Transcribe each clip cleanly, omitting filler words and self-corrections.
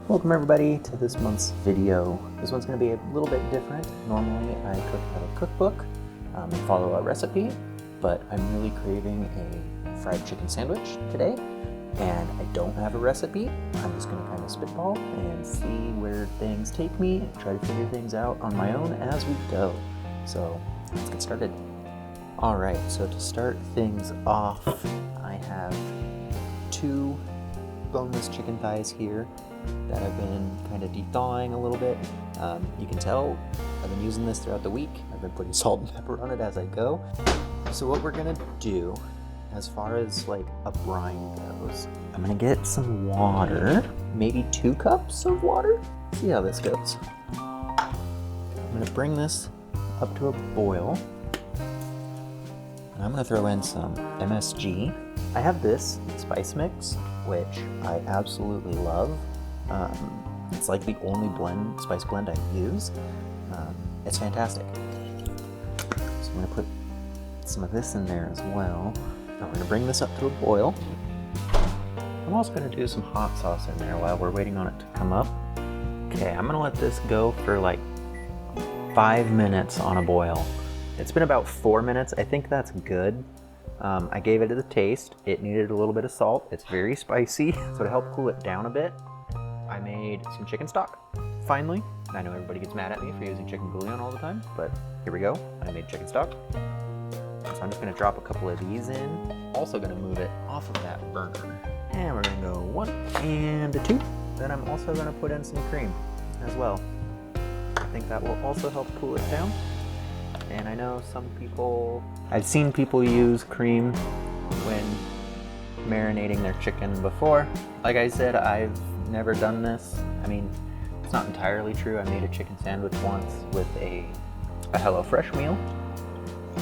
Welcome everybody to this month's video. This one's going to be a little bit different. Normally I cook out of a cookbook and follow a recipe, but I'm really craving a fried chicken sandwich today, and I don't have a recipe. I'm just going to kind of spitball and see where things take me and try to figure things out on my own as we go. So let's get started. Alright, so to start things off, I have 2 boneless chicken thighs here that I've been kind of de-thawing a little bit. You can tell I've been using this throughout the week. I've been putting salt and pepper on it as I go. So what we're gonna do, as far as like a brine goes, I'm gonna get some water, maybe 2 cups of water. See how this goes. I'm gonna bring this up to a boil. And I'm gonna throw in some MSG. I have this spice mix, which I absolutely love. It's like the only spice blend I use. It's fantastic. So I'm gonna put some of this in there as well. Now we're gonna bring this up to a boil. I'm also gonna do some hot sauce in there while we're waiting on it to come up. Okay, I'm gonna let this go for like 5 minutes on a boil. It's been about 4 minutes. I think that's good. I gave it a taste. It needed a little bit of salt. It's very spicy, so to help cool it down a bit, I made some chicken stock. Finally, I know everybody gets mad at me for using chicken bouillon all the time, but here we go. I made chicken stock. So I'm just gonna drop a couple of these in. Also gonna move it off of that burner. And we're gonna go 1 and 2. Then I'm also gonna put in some cream as well. I think that will also help cool it down. And I know I've seen people use cream when marinating their chicken before. Like I said, I've never done this. I mean, it's not entirely true. I made a chicken sandwich once with a HelloFresh meal,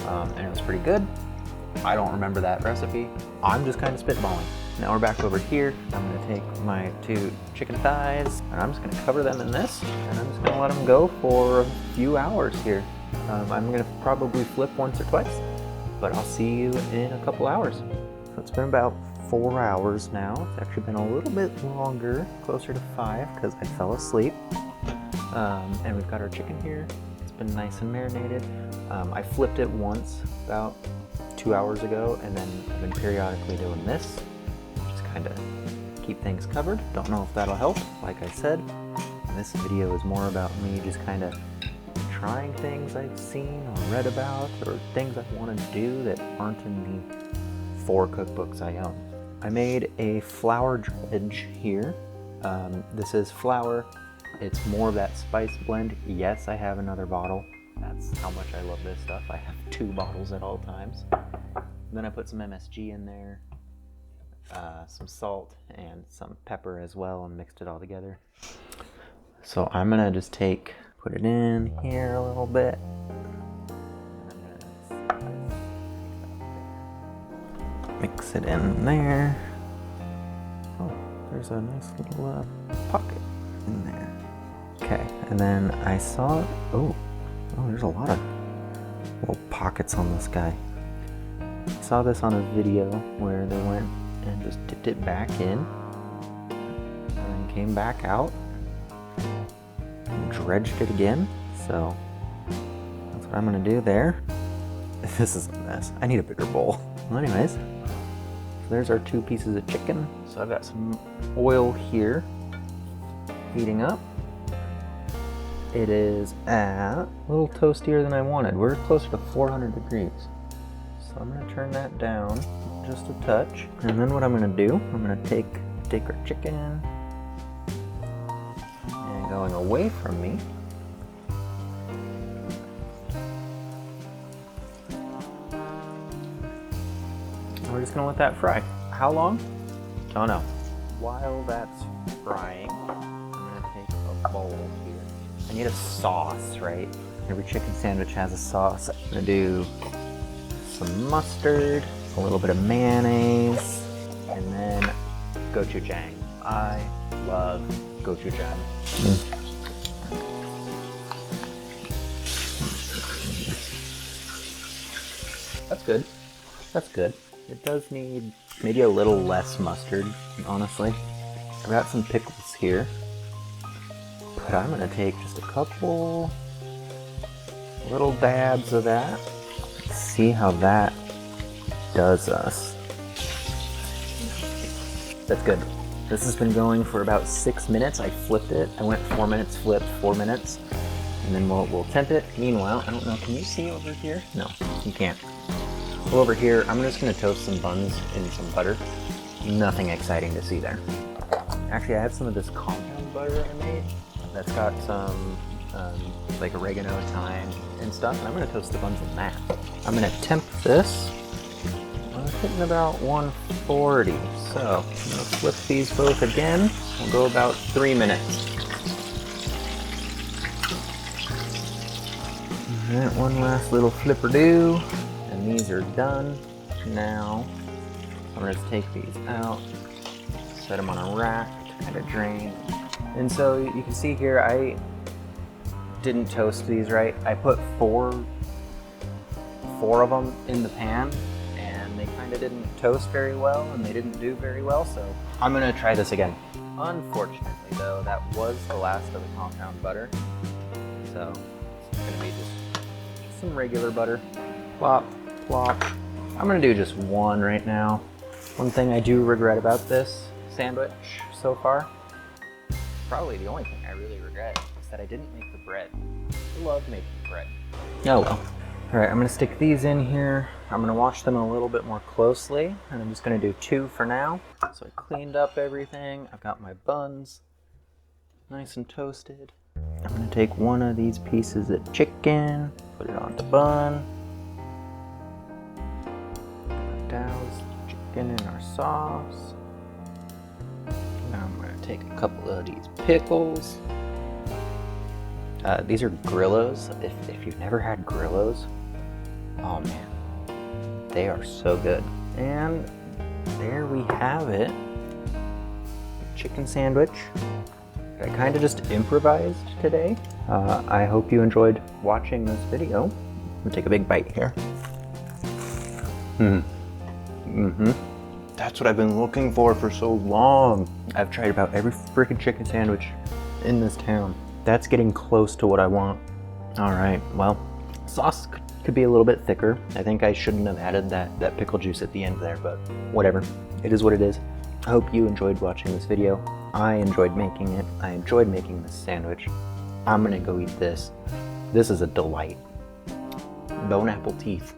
and it was pretty good. I don't remember that recipe. I'm just kind of spitballing. Now we're back over here. I'm gonna take my 2 chicken thighs, and I'm just gonna cover them in this, and I'm just gonna let them go for a few hours here. I'm gonna probably flip once or twice, but I'll see you in a couple hours. So it's been about 4 hours now. It's actually been a little bit longer, closer to 5, because I fell asleep. And we've got our chicken here. It's been nice and marinated. I flipped it once about 2 hours ago, and then I've been periodically doing this, just kind of keep things covered. Don't know if that'll help. Like I said, this video is more about me just kind of trying things I've seen or read about, or things I want to do that aren't in the 4 cookbooks I own. I made a flour dredge here. This is flour. It's more of that spice blend. Yes, I have another bottle. That's how much I love this stuff. I have 2 bottles at all times. Then I put some MSG in there, some salt, and some pepper as well, and mixed it all together. So I'm gonna just put it in here a little bit. Mix it in there. Oh, there's a nice little pocket in there. Okay, and then I saw, oh, there's a lot of little pockets on this guy. I saw this on a video where they went and just dipped it back in and then came back out and dredged it again. So that's what I'm gonna do there. This is a mess. I need a bigger bowl. Well, anyways, there's our 2 pieces of chicken. So I've got some oil here heating up. It is a little toastier than I wanted. We're closer to 400 degrees. So I'm gonna turn that down just a touch. And then what I'm gonna do, I'm gonna take our chicken and going away from me. We're just gonna let that fry. How long? Don't know. While that's frying, I'm gonna take a bowl here. I need a sauce, right? Every chicken sandwich has a sauce. I'm gonna do some mustard, a little bit of mayonnaise, and then gochujang. I love gochujang. That's good. That's good. It does need maybe a little less mustard, honestly. I've got some pickles here. But I'm gonna take just a couple little dabs of that. Let's see how that does us. That's good. This has been going for about 6 minutes. I flipped it. I went 4 minutes, flipped 4 minutes, and then we'll temp it. Meanwhile, I don't know, can you see over here? No, you can't. Well, over here, I'm just gonna toast some buns in some butter. Nothing exciting to see there. Actually, I have some of this compound butter I made that's got some like oregano, thyme, and stuff, and I'm gonna toast the buns in that. I'm gonna temp this. I'm hitting about 140, so I'm gonna flip these both again. We'll go about 3 minutes. Alright, one last little flipper-do, and these are done. Now, I'm gonna just take these out, set them on a rack, kind of drain. And so you can see here, I didn't toast these right. I put four of them in the pan, and they kind of didn't toast very well, and they didn't do very well, so I'm gonna try this again. Unfortunately though, that was the last of the compound butter, so it's gonna be just some regular butter. Plop, plop. I'm gonna do just one right now. One thing I do regret about this sandwich so far, probably the only thing I really regret, is that I didn't make the bread. I love making bread. Oh well. Alright, I'm gonna stick these in here. I'm gonna wash them a little bit more closely, and I'm just gonna do 2 for now. So I cleaned up everything. I've got my buns nice and toasted. I'm gonna take one of these pieces of chicken, put it on the bun. Douse the chicken in our sauce. Now I'm gonna take a couple of these pickles. These are Grillos. If you've never had Grillos, oh man, they are so good. And there we have it. Chicken sandwich. I kind of just improvised today. I hope you enjoyed watching this video. I'm gonna take a big bite here. That's what I've been looking for so long. I've tried about every freaking chicken sandwich in this town. That's getting close to what I want. All right, well, sauce could be a little bit thicker. I think I shouldn't have added that pickle juice at the end there, but whatever. It is what it is. I hope you enjoyed watching this video. I enjoyed making it. I enjoyed making this sandwich. I'm gonna go eat this. This is a delight. Bone apple teeth.